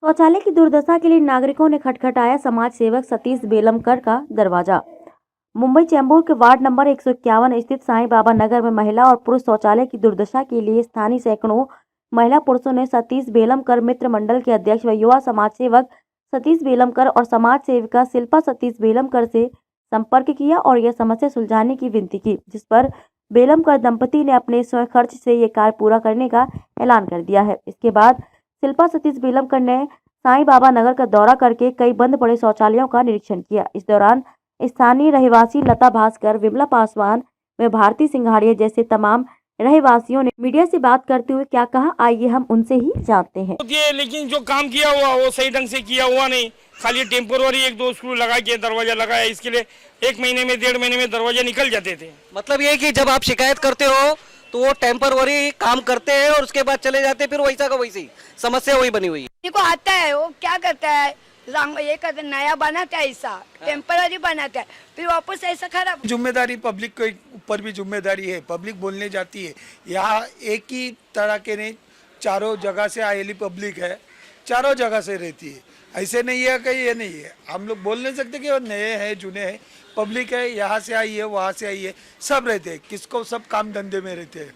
शौचालय की दुर्दशा के लिए नागरिकों ने खटखटाया समाज सेवक सतीश बेलमकर का दरवाजा। मुंबई चैम्बूर के वार्ड नंबर 151 स्थित साईं बाबा नगर में महिला और पुरुष शौचालय की दुर्दशा के लिए स्थानीय सैकड़ों महिला पुरुषों ने सतीश बेलमकर मित्र मंडल के अध्यक्ष व युवा समाज सेवक सतीश बेलमकर और समाज सेविका शिल्पा सतीश बेलमकर से संपर्क किया और यह समस्या सुलझाने की विनती की, जिस पर बेलमकर दंपति ने अपने स्वयं खर्च से ये कार्य पूरा करने का ऐलान कर दिया है। इसके बाद शिल्पा सतीश बेलमकर ने साईं बाबा नगर का दौरा करके कई बंद पड़े शौचालयों का निरीक्षण किया। इस दौरान स्थानीय रहवासी लता भास्कर, विमला पासवान व भारती सिंघाड़िया जैसे तमाम रहवासियों ने मीडिया से बात करते हुए क्या कहा, आइए हम उनसे ही जानते हैं। लेकिन जो काम किया हुआ वो सही ढंग से किया हुआ नहीं, खाली टेम्पोररी एक दो स्क्रू लगा के दरवाजा लगाया। इसके लिए 1 महीने में 1.5 महीने में दरवाजे निकल जाते थे। मतलब ये कि जब आप शिकायत करते हो तो वो टेम्परवरी काम करते हैं और उसके बाद चले जाते हैं, फिर वैसा का वैसी समस्या वही बनी हुई है। को आता है वो क्या करता है, ये करता नया बनाता है, ऐसा टेम्पररी बनाता है, फिर वापस ऐसा खराब। जिम्मेदारी पब्लिक के ऊपर भी जिम्मेदारी है। पब्लिक बोलने जाती है, यहाँ एक ही तरह के नहीं, चारों जगह से आएली पब्लिक है, चारों जगह से रहती है। ऐसे नहीं है कि ये नहीं है, हम लोग बोल नहीं सकते कि वो नए हैं जुने हैं। पब्लिक है, यहाँ से आई है वहाँ से आई है, सब रहते हैं, किसको सब काम धंधे में रहते हैं।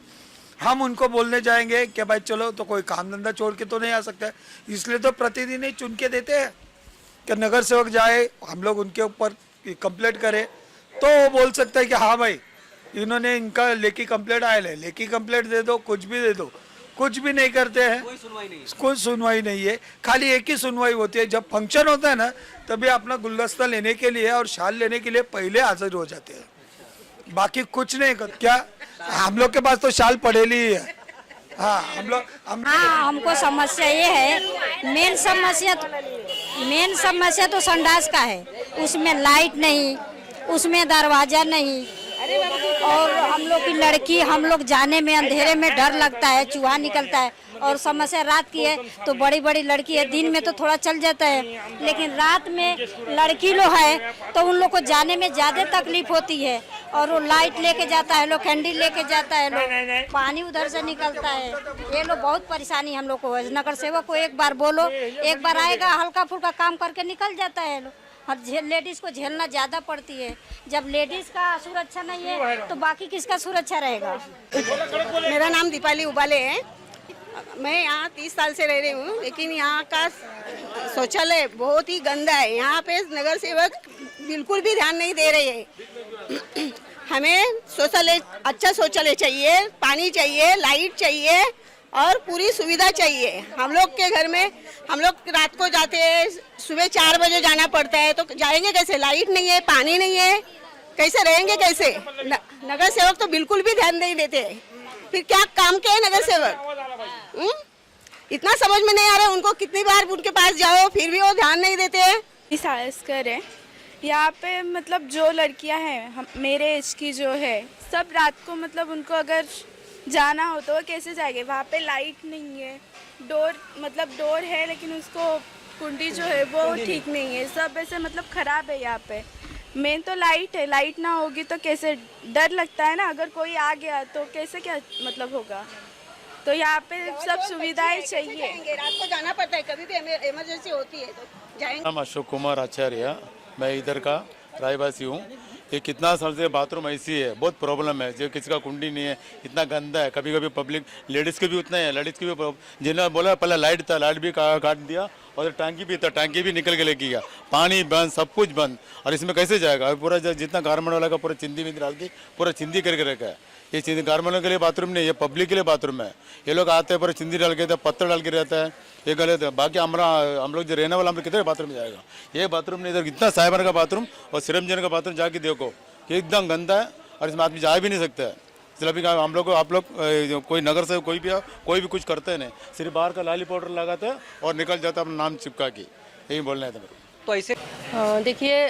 हम उनको बोलने जाएंगे कि भाई चलो, तो कोई काम धंधा छोड़ के तो नहीं आ सकता है। इसलिए तो प्रतिदिन ही चुन के देते हैं कि नगर सेवक जाए, हम लोग उनके ऊपर कंप्लेंट करें तो वो बोल सकता है कि हाँ भाई इन्होंने इनका लेखी कंप्लेंट आया है, लेखी कंप्लेंट दे दो, कुछ भी दे दो। कुछ भी नहीं करते हैं, कोई सुनवाई नहीं है। खाली एक ही सुनवाई होती है, जब फंक्शन होता है ना तभी अपना गुलदस्ता लेने के लिए और शाल लेने के लिए पहले हाजिर हो जाते हैं, बाकी कुछ नहीं कर। क्या हम लोग के पास तो शाल पड़ेली ही है। हाँ हमको समस्या ये है, मेन समस्या तो संडास का है। उसमें लाइट नहीं, उसमें दरवाजा नहीं, और हम लोग की लड़की, हम लोग जाने में अंधेरे में डर लगता है, चूहा निकलता है। और समस्या रात की है तो बड़ी बड़ी लड़की है, दिन में तो थोड़ा चल जाता है, लेकिन रात में लड़की लोग है तो उन लोग को जाने में ज़्यादा तकलीफ होती है। और वो लाइट लेके जाता है लोग, कैंडल लेके जाता है लोग, पानी उधर से निकलता है। ये लोग बहुत परेशानी हम लोग को है। नगर सेवक को एक बार बोलो, एक बार आएगा, हल्का फुल्का काम करके निकल जाता है लोग। और लेडीज़ को झेलना ज़्यादा पड़ती है। जब लेडीज़ का सुरक्षा नहीं है तो बाकी किसका सुरक्षा रहेगा। मेरा नाम दीपाली उबाले है। मैं यहाँ 30 साल से रह रही हूँ, लेकिन यहाँ का शौचालय बहुत ही गंदा है। यहाँ पे नगर सेवक बिल्कुल भी ध्यान नहीं दे रहे हैं। हमें शौचालय, अच्छा शौचालय चाहिए, पानी चाहिए, लाइट चाहिए और पूरी सुविधा चाहिए। हम लोग के घर में हम लोग रात को जाते हैं, सुबह 4 बजे जाना पड़ता है, तो जाएंगे कैसे? लाइट नहीं है, पानी नहीं है, कैसे रहेंगे कैसे? नगर सेवक तो बिल्कुल भी ध्यान नहीं देते। फिर क्या काम के है नगर सेवक? इतना समझ में नहीं आ रहा है उनको। कितनी बार उनके पास जाओ फिर भी वो ध्यान नहीं देते हैं। सालस्कर है यहाँ पे, मतलब जो लड़कियां हैं मेरे एज की जो है, सब रात को मतलब उनको अगर जाना हो तो वो कैसे जाएंगे? वहाँ पे लाइट नहीं है, डोर है लेकिन उसको कुंडी जो है वो ठीक नहीं है, सब ऐसे मतलब खराब है। यहाँ पे मेन तो लाइट है, लाइट ना होगी तो कैसे, डर लगता है ना, अगर कोई आ गया तो कैसे क्या मतलब होगा। तो यहाँ पे सब सुविधाएं चाहिए। रात को जाना पड़ता है, कभी भी इमरजेंसी होती है तो जाएंगे। अशोक कुमार आचार्य, मैं इधर का रहवासी हूँ। ये कितना साल से बाथरूम ऐसी है, बहुत प्रॉब्लम है। जो किसी का कुंडी नहीं है, इतना गंदा है। कभी कभी पब्लिक लेडीज़ के भी उतना है, लेडीज़ की भी, जिन्होंने बोला पहले लाइट था, लाइट भी काट दिया, और टैंकी भी था, टैंकी भी निकल के लेके गया, पानी बंद, सब कुछ बंद। और इसमें कैसे जाएगा? पूरा जितना गारमेंट वाला का पूरा चिंदी विंदी डाल के पूरा चिंदी करके रखा है। ये चिंदी गारमेंट के लिए बाथरूम नहीं, ये पब्लिक के लिए बाथरूम है। ये लोग आते हैं पूरा चिंदी डाल के, पत्थर डाल के रहता है, ये गलत है। बाकी हम लोग जो रहने वाला, हम लोग कितने बाथरूम में जाएगा? ये बाथरूम नहीं, इधर इतना साइबर का बाथरूम और सिरमजन का बाथरूम जाके देखो, एकदम गंदा है और इसमें आदमी जा भी नहीं सकता है। इसलिए अभी हम लोग को, आप लोग कोई नगर से कोई भी कुछ करते नहीं, सिर्फ बाहर का लाली पाउडर लगाते हैं और निकल जाता है अपना नाम चिपका के। यही बोलना है मेरे को। तो ऐसे देखिए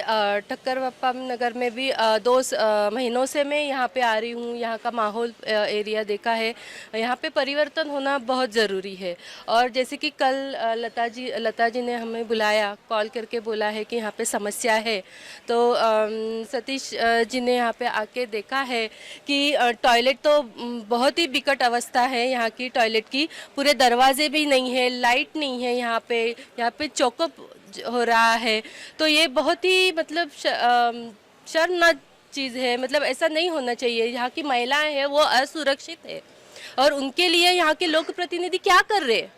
ठक्कर बप्पा नगर में भी 2 महीनों से मैं यहाँ पे आ रही हूँ। यहाँ का माहौल एरिया देखा है, यहाँ पे परिवर्तन होना बहुत ज़रूरी है। और जैसे कि कल लता जी ने हमें बुलाया, कॉल करके बोला है कि यहाँ पे समस्या है, तो सतीश जी ने यहाँ पे आके देखा है कि टॉयलेट तो बहुत ही विकट अवस्था है यहाँ की टॉयलेट की। पूरे दरवाजे भी नहीं है, लाइट नहीं है यहाँ पे चौकअप हो रहा है। तो ये बहुत ही मतलब शर्मनाक चीज़ है। मतलब ऐसा नहीं होना चाहिए। यहाँ की महिलाएं हैं वो असुरक्षित है और उनके लिए यहाँ के लोक प्रतिनिधि क्या कर रहे हैं?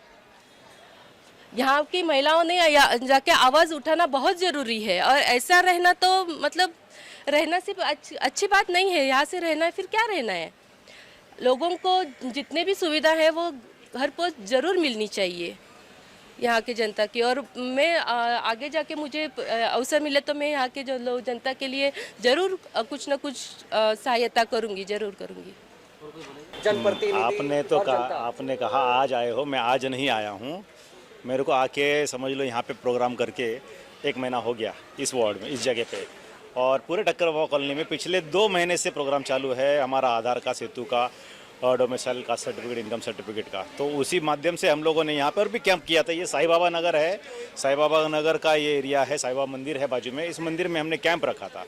यहाँ की महिलाओं ने जाके आवाज़ उठाना बहुत ज़रूरी है। और ऐसा रहना तो मतलब रहना सिर्फ अच्छी बात नहीं है। यहाँ से रहना है, फिर क्या रहना है? लोगों को जितने भी सुविधा है वो घर पर ज़रूर मिलनी चाहिए यहाँ की जनता की। और मैं आगे जाके मुझे अवसर मिले तो मैं यहाँ के जो लोग जनता के लिए ज़रूर कुछ ना कुछ सहायता करूँगी, ज़रूर करूँगी। आपने कहा आज आए हो, मैं आज नहीं आया हूँ। मेरे को आके समझ लो यहाँ पे प्रोग्राम करके 1 महीना हो गया इस वार्ड में, इस जगह पे। और पूरे ठक्कर बप्पा कॉलोनी में पिछले 2 महीने से प्रोग्राम चालू है हमारा आधार का, सेतु का और डोमिसाइल का सर्टिफिकेट, इनकम सर्टिफिकेट का। तो उसी माध्यम से हम लोगों ने यहाँ पर भी कैंप किया था। ये साईं बाबा नगर है, साईं बाबा नगर का ये एरिया है, साईं बाबा मंदिर है बाजू में। इस मंदिर में हमने कैंप रखा था।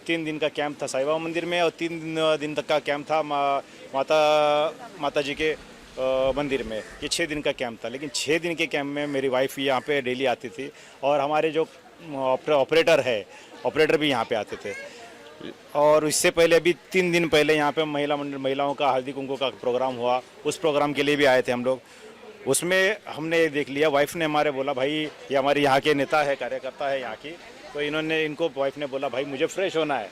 3 दिन का कैंप था साईं बाबा मंदिर में और 3 दिन तक का कैंप था माता जी के मंदिर में। ये 6 दिन का कैंप था। लेकिन 6 दिन के कैंप में मेरी वाइफ यहाँ पे डेली आती थी और हमारे जो ऑपरेटर भी यहाँ पे आते थे। और इससे पहले अभी 3 दिन पहले यहाँ पे महिलाओं का हल्दी कुंकू का प्रोग्राम हुआ। उस प्रोग्राम के लिए भी आए थे हम लोग। उसमें हमने देख लिया, वाइफ ने हमारे बोला भाई ये हमारे यहाँ के नेता है, कार्यकर्ता है यहाँ की। तो इनको वाइफ ने बोला भाई मुझे फ्रेश होना है,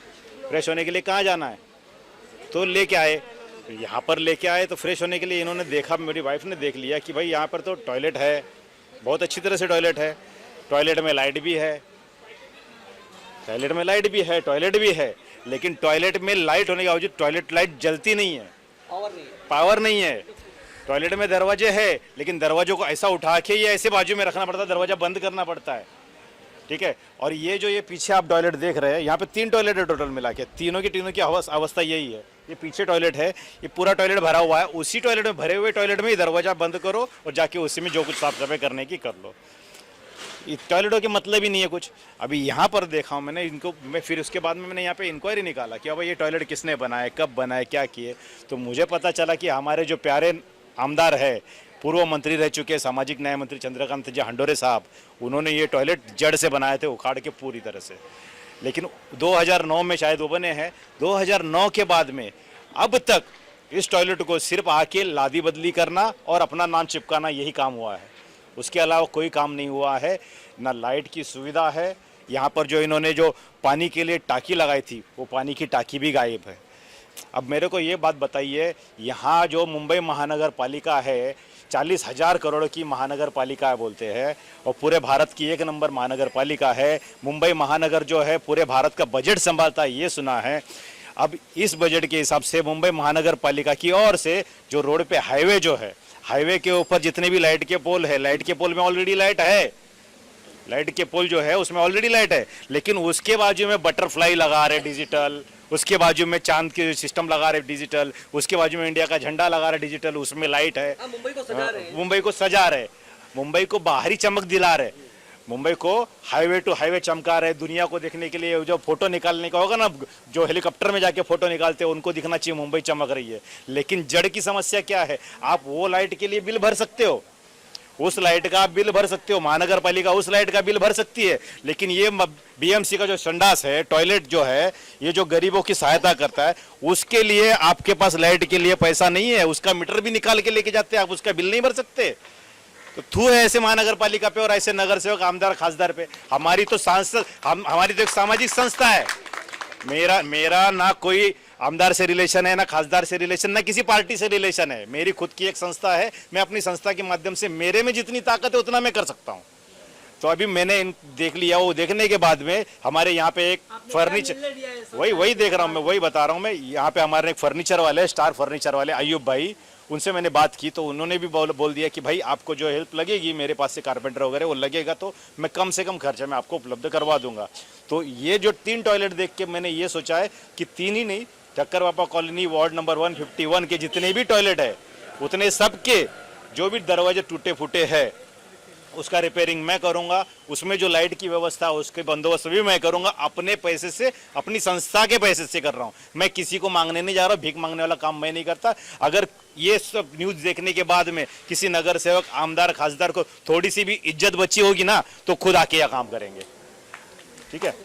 फ्रेश होने के लिए कहाँ जाना है? तो लेके आए, यहाँ पर लेके आए। तो फ्रेश होने के लिए इन्होंने देखा, मेरी वाइफ ने देख लिया कि भाई यहाँ पर तो टॉयलेट है, बहुत अच्छी तरह से टॉयलेट है, टॉयलेट में लाइट भी है, टॉयलेट भी है। लेकिन टॉयलेट में लाइट होने के बावजूद टॉयलेट लाइट जलती नहीं है, पावर नहीं है। टॉयलेट में दरवाजे है लेकिन दरवाजों को ऐसा उठा के ये ऐसे बाजू में रखना पड़ता है, दरवाजा बंद करना पड़ता है। ठीक है। और ये जो ये पीछे आप टॉयलेट देख रहे हैं, यहाँ पे 3 टॉयलेट है टोटल मिला के। तीनों की अवस्था यही है। ये पीछे टॉयलेट है, ये पूरा टॉयलेट भरा हुआ है। उसी टॉयलेट में, भरे हुए टॉयलेट में ही दरवाजा बंद करो और जाके उसी में जो कुछ साफ सफाई करने की कर लो। टॉयलेटों के मतलब ही नहीं है कुछ। अभी यहाँ पर देखा हूँ मैंने इनको, मैं फिर उसके बाद में मैंने यहाँ पे इंक्वायरी निकाला कि अब ये टॉयलेट किसने बनाए, कब बनाए, क्या किए। तो मुझे पता चला कि हमारे जो प्यारे आमदार है, पूर्व मंत्री रह चुके सामाजिक न्याय मंत्री चंद्रकांत जी हंडोरे साहब, उन्होंने ये टॉयलेट जड़ से बनाए थे, उखाड़ के पूरी तरह से। लेकिन 2009 में शायद वो बने हैं। 2009 के बाद में अब तक इस टॉयलेट को सिर्फ आके लादी बदली करना और अपना नाम चिपकाना, यही काम हुआ है। उसके अलावा कोई काम नहीं हुआ है। ना लाइट की सुविधा है। यहाँ पर जो इन्होंने जो पानी के लिए टाकी लगाई थी, वो पानी की टाकी भी गायब है। अब मेरे को ये बात बताइए, यहाँ जो मुंबई महानगर पालिका है, 40,000 करोड़ की महानगर पालिका बोलते हैं और पूरे भारत की 1 नंबर महानगर पालिका है। मुंबई महानगर जो है पूरे भारत का बजट संभालता है, ये सुना है। अब इस बजट के हिसाब से मुंबई महानगर पालिका की ओर से जो रोड पे हाईवे जो है, हाईवे के ऊपर जितने भी लाइट के पोल है, लाइट के पोल में ऑलरेडी लाइट है, लाइट के पोल जो है उसमें ऑलरेडी लाइट है। लेकिन उसके बाजू में बटरफ्लाई लगा रहे डिजिटल, उसके बाजू में चांद के सिस्टम लगा रहे डिजिटल, उसके बाजू में इंडिया का झंडा लगा रहे डिजिटल, उसमें लाइट है। मुंबई को सजा रहे हैं। मुंबई को सजा रहे, मुंबई को बाहरी चमक दिला रहे, मुंबई को हाईवे टू हाईवे चमका रहे। दुनिया को देखने के लिए जो फोटो निकालने का होगा ना, जो हेलीकॉप्टर में जाके फोटो निकालते हैं, उनको दिखना चाहिए मुंबई चमक रही है। लेकिन जड़ की समस्या क्या है? आप वो लाइट के लिए बिल भर सकते हो, उस लाइट का बिल भर सकते हो, महानगर पालिका उस लाइट का बिल भर सकती है। लेकिन ये बीएमसी का जो संडास है, टॉयलेट जो है, ये जो गरीबों की सहायता करता है, उसके लिए आपके पास लाइट के लिए पैसा नहीं है। उसका मीटर भी निकाल के लेके जाते हैं, आप उसका बिल नहीं भर सकते। तो थू है ऐसे महानगर पालिका पे और ऐसे नगर सेवक, आमदार, खासदार पे। हमारी तो सांसद, हमारी तो एक सामाजिक संस्था है। मेरा ना कोई आमदार से रिलेशन है, ना खासदार से रिलेशन, ना किसी पार्टी से रिलेशन है। मेरी खुद की एक संस्था है। मैं अपनी संस्था के माध्यम से मेरे में जितनी ताकत है उतना मैं कर सकता हूँ। तो अभी मैंने देख लिया, वो देखने के बाद में हमारे यहाँ पे एक फर्नीचर, वही देख रहा हूँ मैं, वही बता रहा हूँ मैं। यहाँ पे हमारे एक फर्नीचर वाले, स्टार फर्नीचर वाले अयूब भाई, उनसे मैंने बात की तो उन्होंने भी बोल दिया कि भाई आपको जो हेल्प लगेगी, मेरे पास से कारपेंटर वगैरह वो लगेगा तो मैं कम से कम खर्चे में आपको उपलब्ध करवा दूंगा। तो ये जो 3 टॉयलेट देख के मैंने ये सोचा है कि 3 ही नहीं, ठक्कर बापा कॉलोनी वार्ड नंबर 151 के जितने भी टॉयलेट है उतने सबके जो भी दरवाजे टूटे फूटे हैं उसका रिपेयरिंग मैं करूंगा, उसमें जो लाइट की व्यवस्था है उसके बंदोबस्त भी मैं करूंगा, अपने पैसे से, अपनी संस्था के पैसे से कर रहा हूं। मैं किसी को मांगने नहीं जा रहा, भीख मांगने वाला काम मैं नहीं करता। अगर ये सब न्यूज देखने के बाद में किसी नगर सेवक, आमदार, खासदार को थोड़ी सी भी इज्जत बची होगी ना तो खुद आके यह काम करेंगे। ठीक है।